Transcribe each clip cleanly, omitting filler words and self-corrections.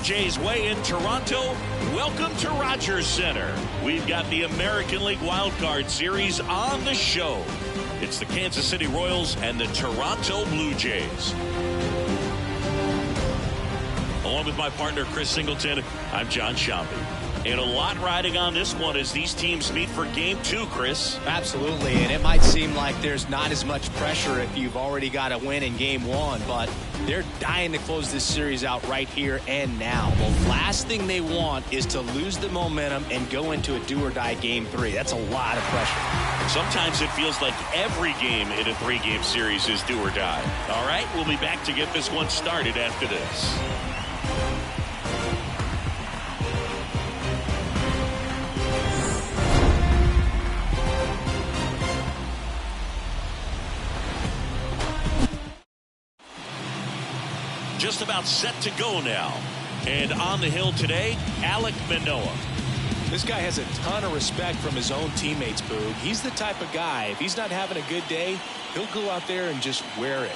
Jays way in Toronto. Welcome to Rogers Center. We've got the American League Wildcard Series on the show. It's the Kansas City Royals and the Toronto Blue Jays. Along with my partner, Chris Singleton, I'm John Shambi. And a lot riding on this one as these teams meet for Game 2, Chris. Absolutely, and it might seem like there's not as much pressure if you've already got a win in Game 1, but they're dying to close this series out right here and now. The last thing they want is to lose the momentum and go into a do-or-die Game 3. That's a lot of pressure. Sometimes it feels like every game in a 3-game series is do or die. All right, we'll be back to get this one started after this. Just about set to go now. And on the hill today, Alek Manoah. This guy has a ton of respect from his own teammates, Boog. He's the type of guy, if he's not having a good day, he'll go out there and just wear it.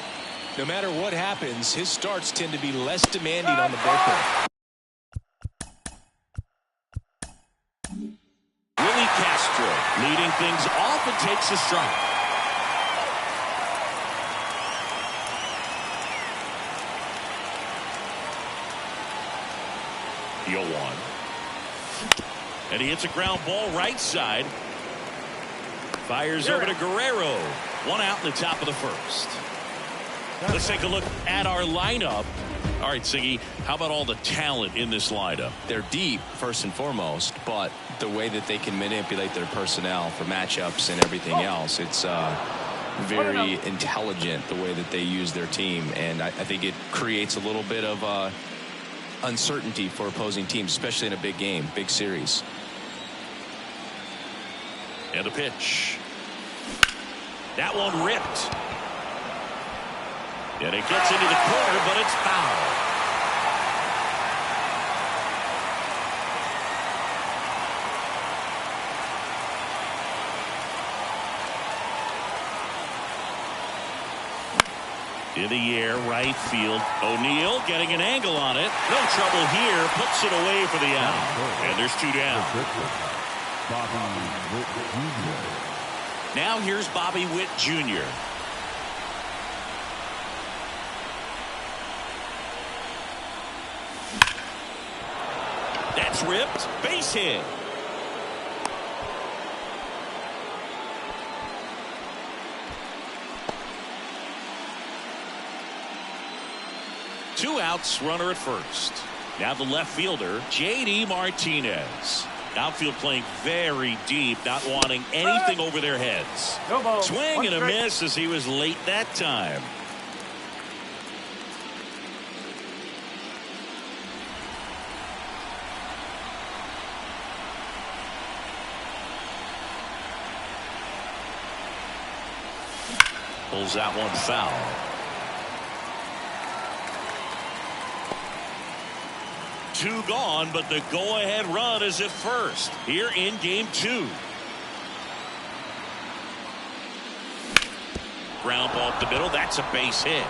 No matter what happens, his starts tend to be less demanding on the bullpen. Willie Castro leading things off and takes a strike. The 0-1. And he hits a ground ball right side. Fires over to Guerrero. One out in the top of the first. Let's take a look at our lineup. All right, Siggy, how about all the talent in this lineup? They're deep, first and foremost, but the way that they can manipulate their personnel for matchups and everything else, it's very intelligent the way that they use their team. And I think it creates a little bit of uncertainty for opposing teams, especially in a big game, big series. And a pitch. That one ripped. And it gets into the corner, but it's foul. In the air, right field. O'Neill getting an angle on it. No trouble here. Puts it away for the out. And there's 2 down. Now here's Bobby Witt Jr. That's ripped. Base hit. Two outs, runner at first. Now the left fielder, J.D. Martinez. Outfield playing very deep, not wanting anything over their heads. Swing and a miss as he was late that time. Pulls that one foul. 2 gone, but the go-ahead run is at first here in Game 2. Ground ball up the middle. That's a base hit.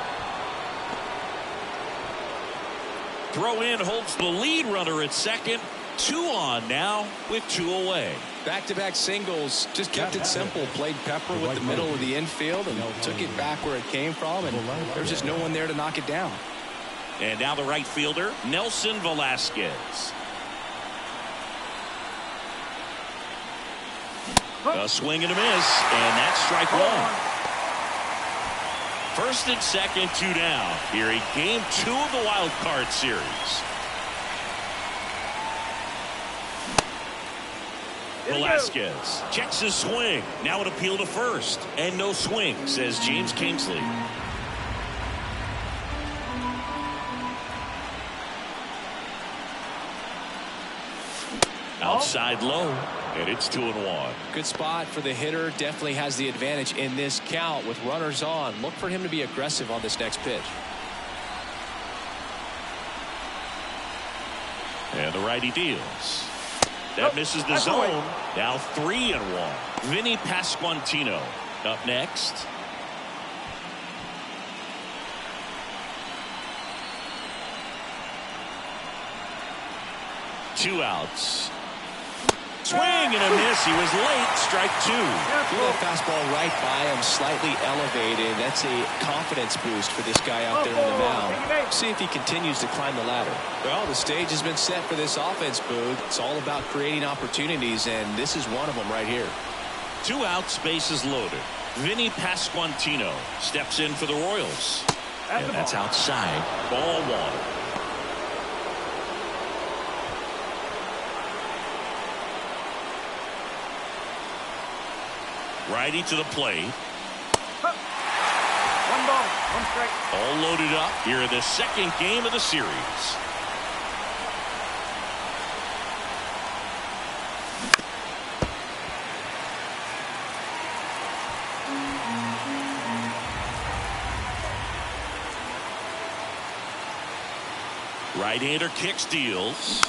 Throw in holds the lead runner at second. 2 on now with 2 away. Back-to-back singles, just kept it simple. Played Pepper with the middle of the infield and took it back where it came from, and there's just no one there to knock it down. And now the right fielder, Nelson Velasquez. A swing and a miss, and that's strike 1. First and second, 2 down. Here in Game 2 of the Wild Card Series. Velasquez checks his swing. Now an appeal to first. And no swing, says James Kingsley. Outside low, and it's 2-1. Good spot for the hitter. Definitely has the advantage in this count with runners on. Look for him to be aggressive on this next pitch. And the righty deals. That misses the zone. Now 3-1. Vinny Pasquantino up next. 2 outs. Swing and a miss. He was late. Strike 2. Threw that fastball right by him, slightly elevated. That's a confidence boost for this guy out there on the mound. See if he continues to climb the ladder. Well, the stage has been set for this offense, Boog. It's all about creating opportunities, and this is one of them right here. 2 outs, bases loaded. Vinny Pasquantino steps in for the Royals. And that's outside. Ball 1. Righty to the plate. 1 ball, 1 strike. All loaded up here in the second game of the series. Right-hander kicks, deals.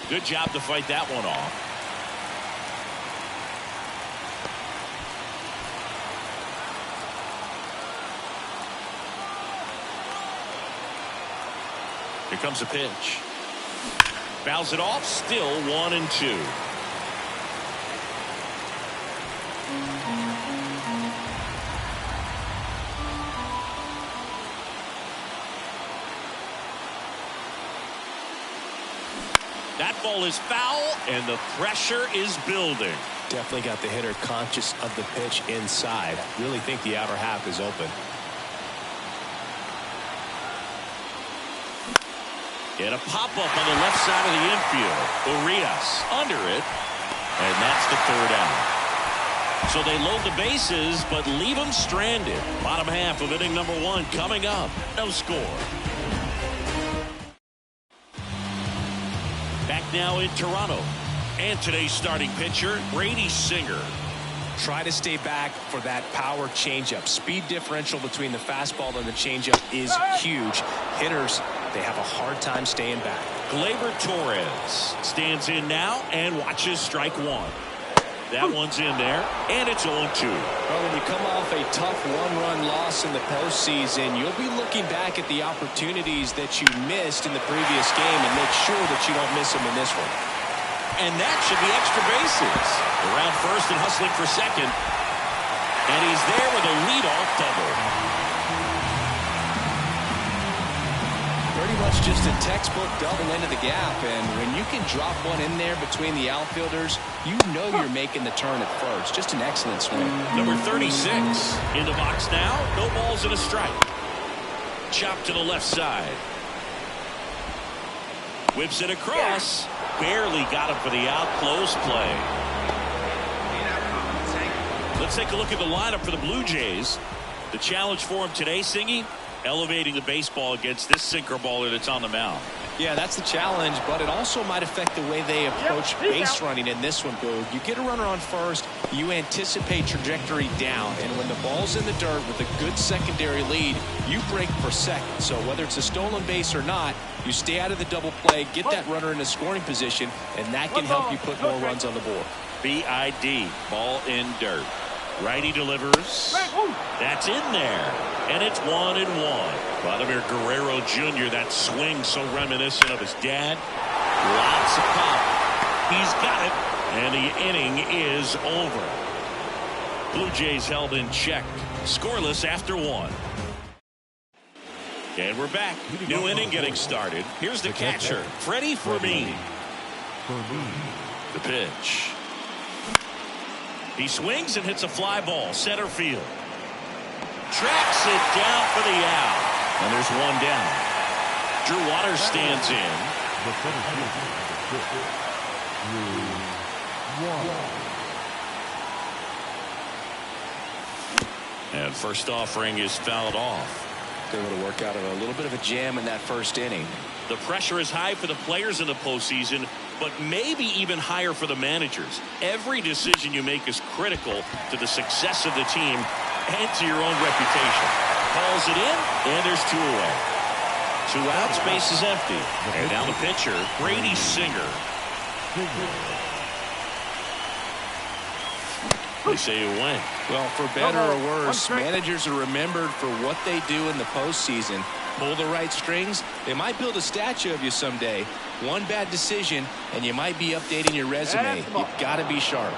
Good job to fight that one off. Here comes a pitch. Fouls it off. Still 1-2. That ball is foul, and the pressure is building. Definitely got the hitter conscious of the pitch inside. Really think the outer half is open. And a pop-up on the left side of the infield. Urias under it. And that's the 3rd out. So they load the bases, but leave them stranded. Bottom half of inning number 1 coming up. No score. Back now in Toronto. And today's starting pitcher, Brady Singer. Try to stay back for that power changeup. Speed differential between the fastball and the changeup is huge. Hitters, they have a hard time staying back. Gleyber Torres stands in now and watches strike 1. That one's in there, and it's 0-2. Well, when you come off a tough 1-run loss in the postseason, you'll be looking back at the opportunities that you missed in the previous game and make sure that you don't miss them in this one. And that should be extra bases. Around first and hustling for second. And he's there with a leadoff double. Pretty much just a textbook double into the gap. And when you can drop one in there between the outfielders, you know you're making the turn at first. Just an excellent swing. Number 36 in the box now. No balls and a strike. Chop to the left side. Whips it across. Barely got him for the out. Close play. Let's take a look at the lineup for the Blue Jays. The challenge for him today, Singy, elevating the baseball against this sinker baller that's on the mound. Yeah, that's the challenge, but it also might affect the way they approach base running in this one, Boog. You get a runner on first, you anticipate trajectory down, and when the ball's in the dirt with a good secondary lead, you break for second. So whether it's a stolen base or not, you stay out of the double play, get that runner in a scoring position, and that can help you put more runs on the board. BID, ball in dirt. Righty delivers. That's in there. And it's 1-1. Vladimir Guerrero Jr., that swing so reminiscent of his dad. Lots of pop. He's got it. And the inning is over. Blue Jays held in check. Scoreless after 1. And we're back. New inning getting started. Here's the catcher, Freddie Fermin. The pitch. He swings and hits a fly ball. Center field. Tracks it down for the out. And there's one down. Drew Waters stands in. And first offering is fouled off. Able to work out a little bit of a jam in that first inning. The pressure is high for the players in the postseason, but maybe even higher for the managers. Every decision you make is critical to the success of the team and to your own reputation. Calls it in, and there's 2 away. 2 outs, base is empty. And now the pitcher, Brady Singer. They say it went. Well, for better or worse, managers are remembered for what they do in the postseason. Pull the right strings, they might build a statue of you someday, One bad decision, and you might be updating your resume. You've got to be sharp.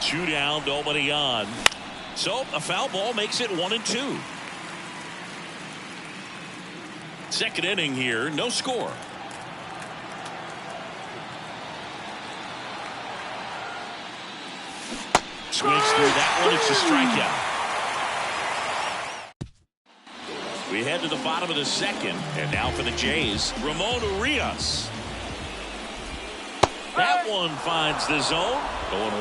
Two down, nobody on. So a foul ball makes it 1-2. Second inning here, no score. Swings through that one. It's a strikeout. We head to the bottom of the second, and now for the Jays, Ramon Urias. That one finds the zone. 0-1.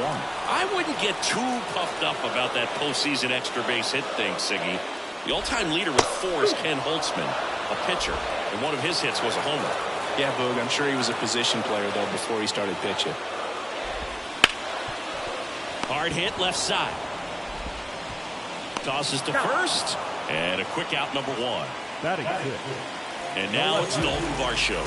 I wouldn't get too puffed up about that postseason extra base hit thing, Siggy. The all-time leader with 4 is Ken Holtzman, a pitcher, and one of his hits was a homer. Yeah, Boog, I'm sure he was a position player, though, before he started pitching. Hard hit left side. Tosses to first, and a quick out, number 1. And now it's Dalton Varsho.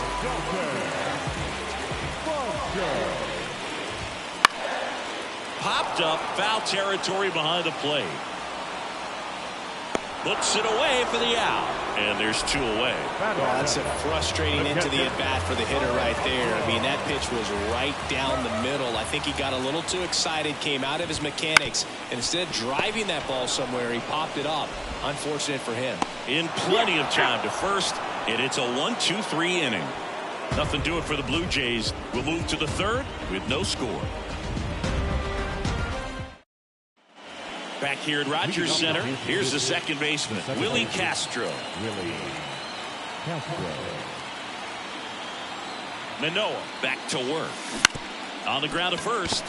Popped up, foul territory behind the plate. Puts it away for the out, and there's 2 away. Well, that's a frustrating into the at-bat for the hitter right there. I mean, that pitch was right down the middle. I think he got a little too excited, came out of his mechanics, and instead of driving that ball somewhere, he popped it up. Unfortunate for him. In plenty of time to first, and it's a 1-2-3 inning. Nothing to it for the Blue Jays. We'll move to the third with no score. Back here at Rogers Center, here's the second baseman, Willie Castro. Manoah back to work. On the ground at first.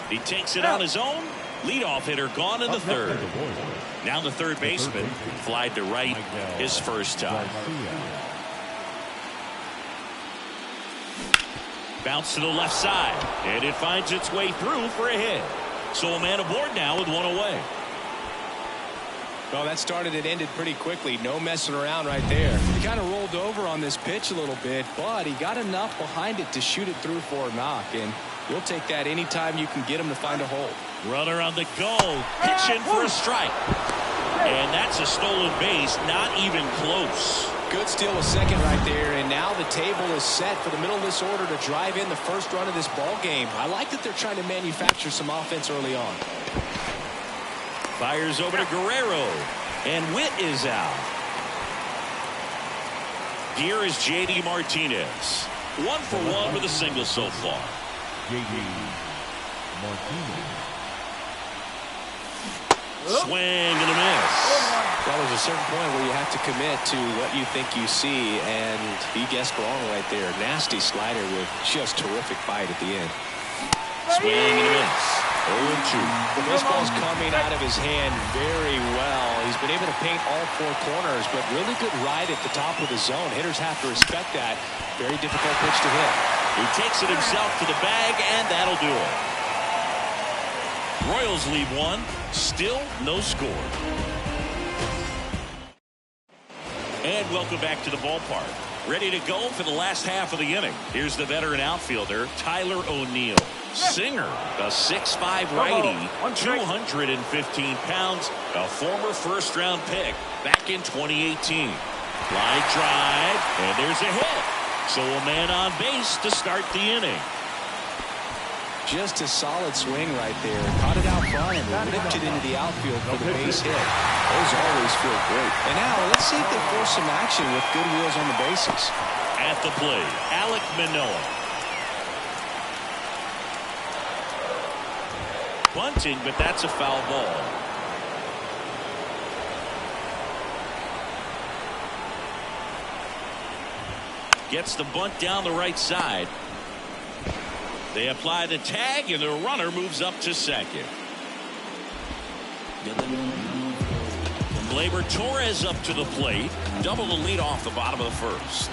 He takes it on his own. Leadoff hitter gone in the third. Now the third baseman flied to right his first time. Bounce to the left side, and it finds its way through for a hit. So a man aboard now with 1 away. Well, that started and ended pretty quickly. No messing around right there. He kind of rolled over on this pitch a little bit, but he got enough behind it to shoot it through for a knock. And you'll take that anytime you can get him to find a hole. Runner on the go. Pitching for a strike. And that's a stolen base. Not even close. Good steal with second right there, and now the table is set for the middle of this order to drive in the first run of this ball game. I like that they're trying to manufacture some offense early on. Fires over to Guerrero, and Witt is out. Here is J.D. Martinez. 1 for 1 with a single so far. J.D. Martinez. Swing and a miss. Well, there's a certain point where you have to commit to what you think you see, and he guessed wrong right there. Nasty slider with just terrific bite at the end. Swing and a miss. 0-2. The baseball's coming out of his hand very well. He's been able to paint all 4 corners, but really good ride at the top of the zone. Hitters have to respect that. Very difficult pitch to hit. He takes it himself to the bag, and that'll do it. Royals lead 1. Still no score. And welcome back to the ballpark. Ready to go for the last half of the inning. Here's the veteran outfielder, Tyler O'Neill. Singer, a 6'5" righty, 215 pounds, a former first-round pick back in 2018. Line drive, and there's a hit. So a man on base to start the inning. Just a solid swing right there. Caught it out front and ripped it into the outfield for the base hit. Those always feel great. And now let's see if they force some action with good wheels on the bases. At the plate, Alek Manoah. Bunting, but that's a foul ball. Gets the bunt down the right side. They apply the tag, and the runner moves up to second. Gleyber Torres up to the plate. Double the lead off the bottom of the first.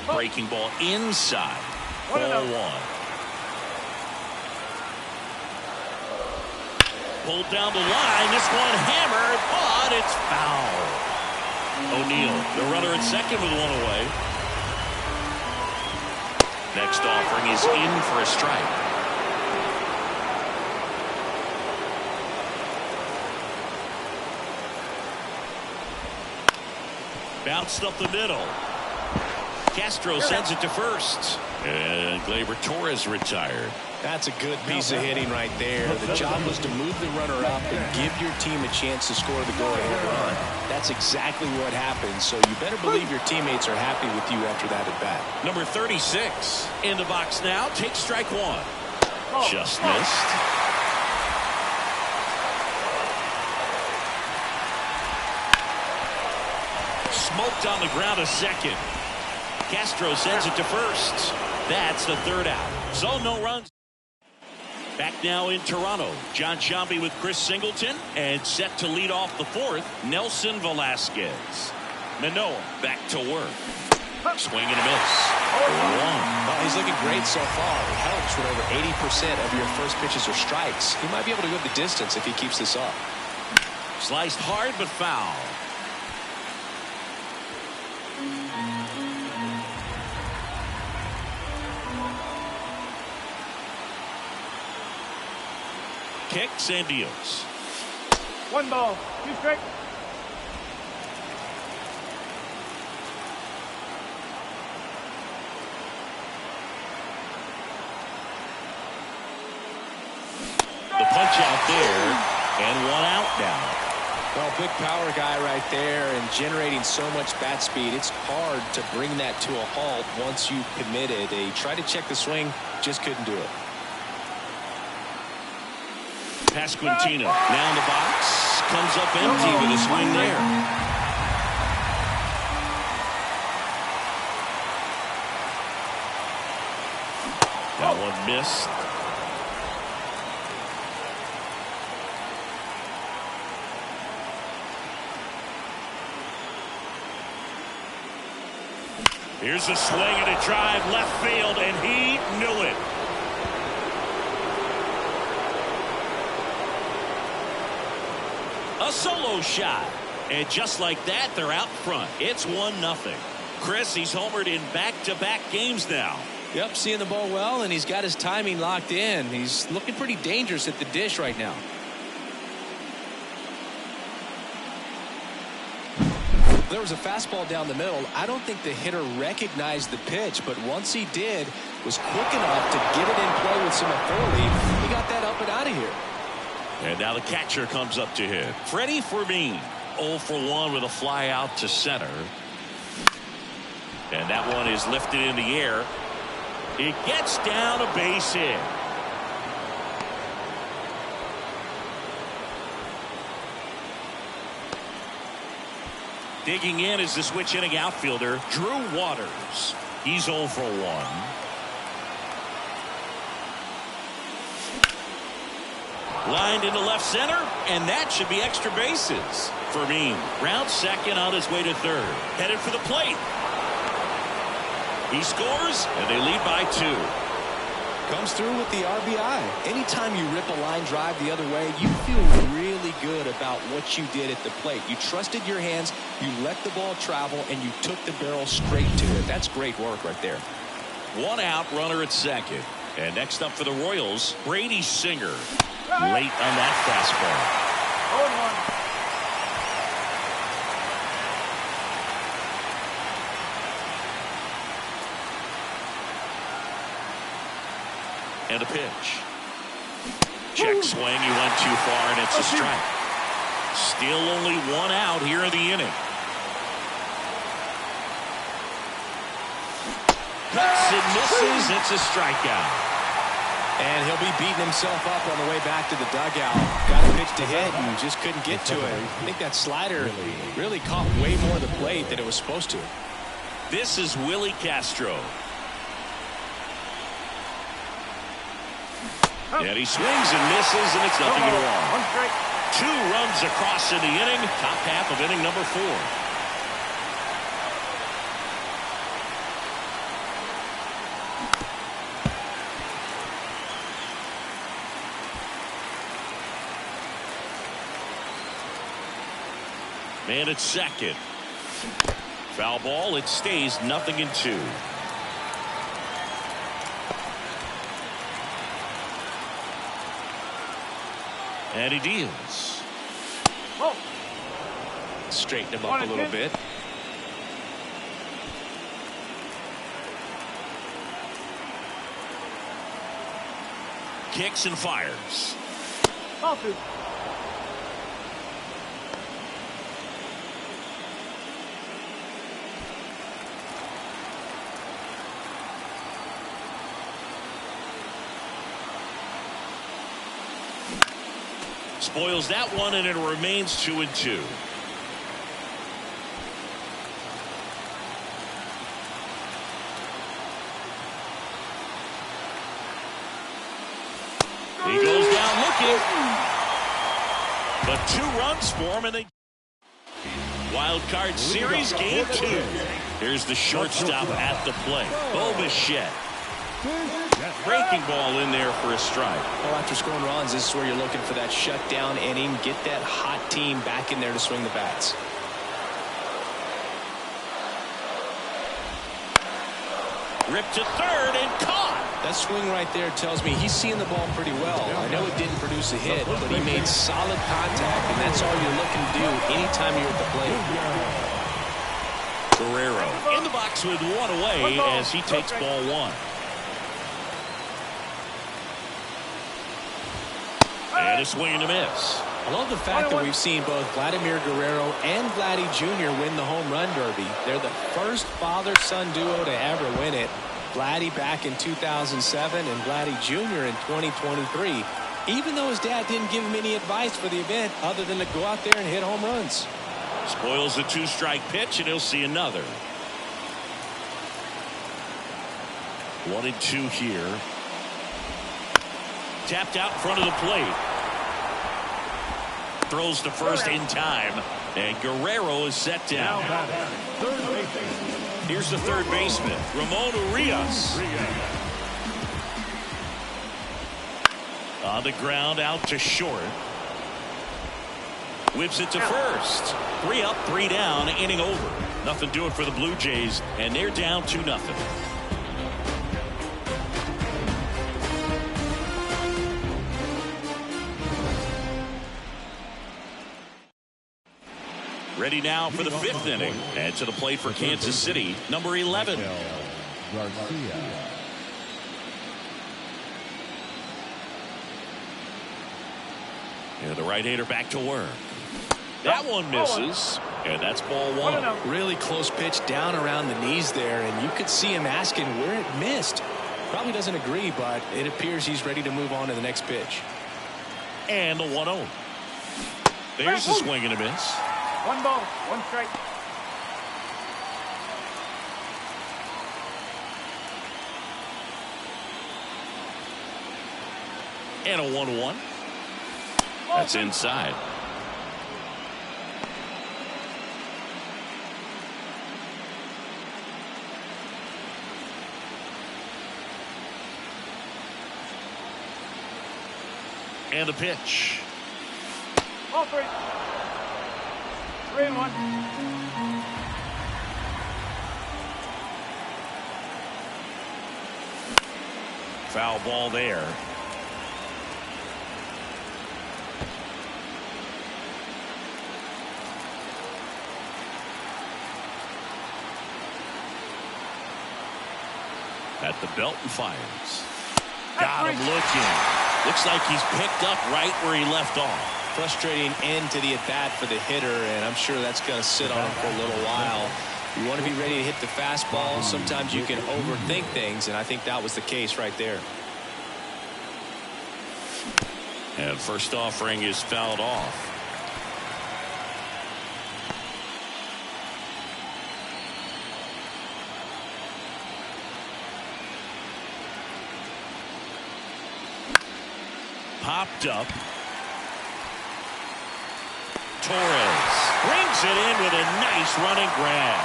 Breaking ball inside. 4-1. Pulled down the line. This one hammered, but it's foul. O'Neill, the runner at second with 1 away. Next offering is in for a strike. Bounced up the middle. Castro sends it to first. And Gleyber Torres retired. That's a good piece of hitting right there. The job was to move the runner up and give your team a chance to score the go-ahead run. That's exactly what happened, so you better believe your teammates are happy with you after that at bat. Number 36 in the box now. Takes strike one. Just missed. Smoked on the ground a second. Castro sends it to first. That's the third out. So no runs. Back now in Toronto. John Sciambi with Chris Singleton. And set to lead off the fourth, Nelson Velasquez. Manoah back to work. Swing and a miss. 0-1. Well, he's looking great so far. It helps when over 80% of your first pitches are strikes. He might be able to go the distance if he keeps this up. Sliced hard but foul. Kicks and deals. 1 ball, 2 strikes. The punch out there, and 1 out now. Well, big power guy right there and generating so much bat speed. It's hard to bring that to a halt once you commit it. He tried to check the swing, just couldn't do it. Pasquantino now in the box. Comes up empty with a swing there. That one missed. Here's a swing and a drive left field, and he knew it. A solo shot. And just like that, they're out front. It's 1-0. Chris, he's homered in back-to-back games now. Yep, seeing the ball well, and he's got his timing locked in. He's looking pretty dangerous at the dish right now. There was a fastball down the middle. I don't think the hitter recognized the pitch, but once he did, was quick enough to get it in play with some authority. He got that up and out of here. And now the catcher comes up to hit. Freddie Fermin, 0 for 1 with a fly out to center. And that one is lifted in the air. It gets down a base hit. Digging in is the switch hitting outfielder, Drew Waters. He's 0 for 1. Lined into left center, and that should be extra bases. Fermin rounds second on his way to third. Headed for the plate. He scores, and they lead by 2. Comes through with the RBI. Anytime you rip a line drive the other way, you feel really good about what you did at the plate. You trusted your hands, you let the ball travel, and you took the barrel straight to it. That's great work right there. 1 out, runner at second. And next up for the Royals, Brady Singer. Late on that fastball. 0-1. And a pitch. Check swing. He went too far, and it's a strike. Still only 1 out here in the inning. Cuts and misses. It's a strikeout. And he'll be beating himself up on the way back to the dugout. Got a pitch to hit and just couldn't get to it. I think that slider really caught way more of the plate than it was supposed to. This is Willie Castro. And he swings and misses, and it's nothing at all. 2 runs across in the inning. Top half of inning number 4. Man at second. Foul ball. It stays 0-2. And he deals. Oh. Straighten him up a little bit. Kicks and fires. Ball two. Spoils that one, and it remains 2-2. He goes down looking. But 2 runs for him, and they wild card series game 2. Here's the shortstop at the plate, Bo Bichette. Breaking ball in there for a strike. Well, after scoring runs, this is where you're looking for that shutdown inning. Get that hot team back in there to swing the bats. Ripped to third and caught. That swing right there tells me he's seeing the ball pretty well. I know it didn't produce a hit, but he made solid contact, and that's all you're looking to do anytime you're at the plate. Guerrero in the box with 1 away as he takes ball 1. And a swing and a miss. I love the fact that we've seen both Vladimir Guerrero and Vladdy Jr. win the home run derby. They're the first father-son duo to ever win it. Vladdy back in 2007 and Vladdy Jr. in 2023. Even though his dad didn't give him any advice for the event other than to go out there and hit home runs. Spoils the 2-strike pitch, and he'll see another. 1-2 here. Tapped out in front of the plate. Throws to first in time, and Guerrero is set down. Here's the third baseman, Ramon Urias. On the ground, out to short. Whips it to first. 3 up, 3 down, inning over. Nothing doing for the Blue Jays, and they're down 2-0. Ready now for the 5th inning. And to the plate for Kansas City, number 11. Garcia. And the right-hander back to work. That one misses, and that's ball 1. Really close pitch down around the knees there, and you could see him asking where it missed. Probably doesn't agree, but it appears he's ready to move on to the next pitch. And the 1-0. There's the swing and a miss. 1 ball, 1 strike. And a 1-1. That's inside. And a pitch. Ball 3. 3-1. Foul ball there. At the belt and fires. Got him looking. Looks like he's picked up right where he left off. Frustrating end to the at-bat for the hitter, and I'm sure that's going to sit on him for a little while. You want to be ready to hit the fastball. Sometimes you can overthink things, and I think that was the case right there. And first offering is fouled off. Popped up. Torres brings it in with a nice running grab.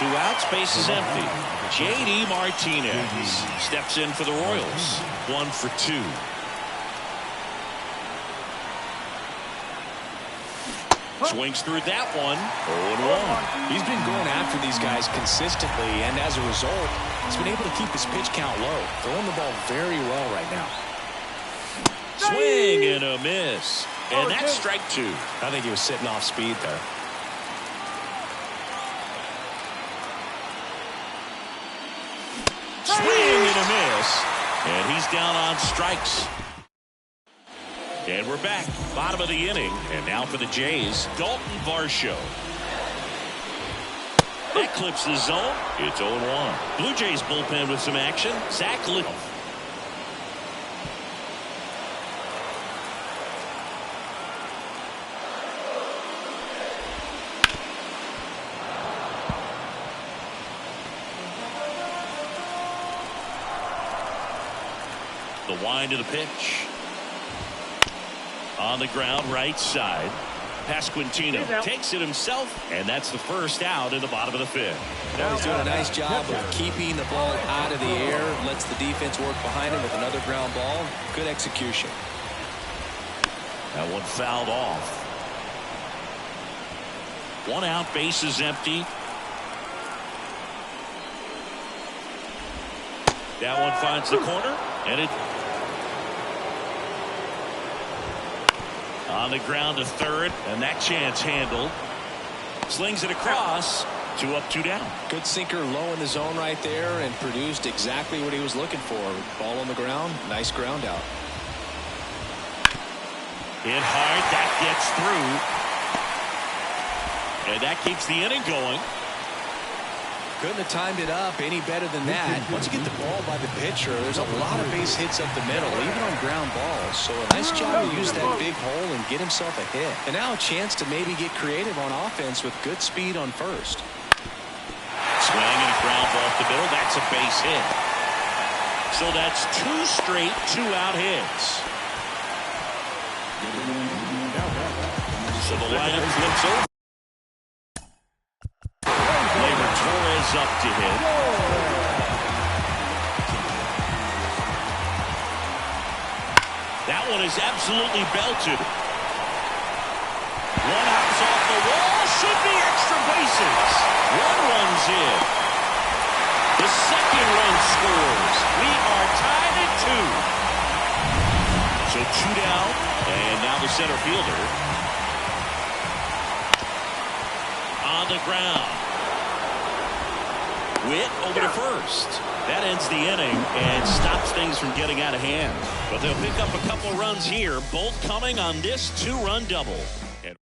2 outs, base is empty. J.D. Martinez steps in for the Royals. 1 for 2. Swings through that one. 0-1. He's been going after these guys consistently, and as a result, he's been able to keep his pitch count low. Throwing the ball very well right now. Swing and a miss. And that's strike 2. I think he was sitting off speed there. Swing and a miss. And he's down on strikes. And we're back. Bottom of the inning. And now for the Jays, Dalton Varsho. That clips the zone. It's 0-1. Blue Jays bullpen with some action. Zach Littell. The wind of the pitch. On the ground, right side. Pasquantino takes it himself, and that's the first out in the bottom of the 5th. Well, he's doing a nice job of keeping the ball out of the air, lets the defense work behind him with another ground ball. Good execution. That one fouled off. 1 out, bases empty. That one finds the corner, and it on the ground to third, and that chance handled. Slings it across. 2 up, 2 down. Good sinker low in the zone right there and produced exactly what he was looking for. Ball on the ground. Nice ground out. Hit hard. That gets through. And that keeps the inning going. Couldn't have timed it up any better than that. Once you get the ball by the pitcher, there's a lot of base hits up the middle, even on ground balls. So a nice job to use that big hole and get himself a hit. And now a chance to maybe get creative on offense with good speed on first. Swing and a ground ball off the middle. That's a base hit. So that's 2 straight 2-out hits. So the lineup flips over. Up to hit. That one is absolutely belted. 1 out's off the wall. Should be extra bases. 1 runs in. The second run scores. We are tied at 2. So 2 down, and now the center fielder on the ground. Witt over to first. That ends the inning and stops things from getting out of hand. But they'll pick up a couple runs here, both coming on this 2-run double. And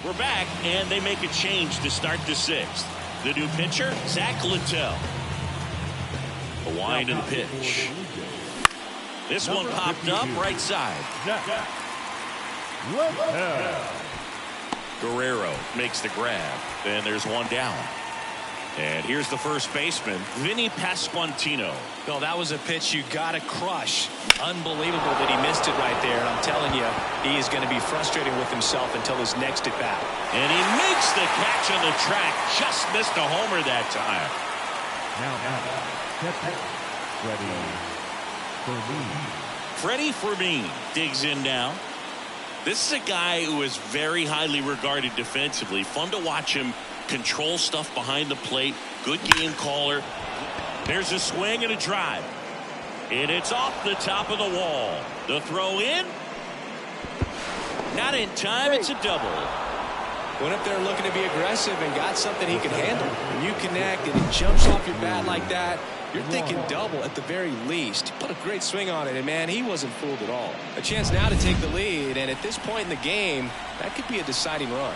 we're back, and they make a change to start the 6th. The new pitcher, Zach Littell. A wind of the pitch. This one popped up right side. Guerrero makes the grab. Then there's 1 down. And here's the first baseman, Vinny Pasquantino. Well, that was a pitch you got to crush. Unbelievable that he missed it right there. And I'm telling you, he is going to be frustrated with himself until his next at bat. And he makes the catch on the track. Just missed a homer that time. Now, Freddie Fermin digs in now. This is a guy who is very highly regarded defensively. Fun to watch him control stuff behind the plate. Good game caller. There's a swing and a drive. And it's off the top of the wall. The throw in. Not in time. It's a double. Went up there looking to be aggressive and got something he can handle. When you connect and it jumps off your bat like that, you're thinking double at the very least. He put a great swing on it, and man, he wasn't fooled at all. A chance now to take the lead, and at this point in the game, that could be a deciding run.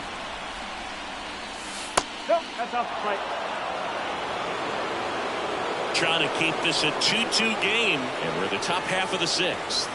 Nope, that's off the plate. Trying to keep this a 2-2 game, and we're in the top half of the 6th.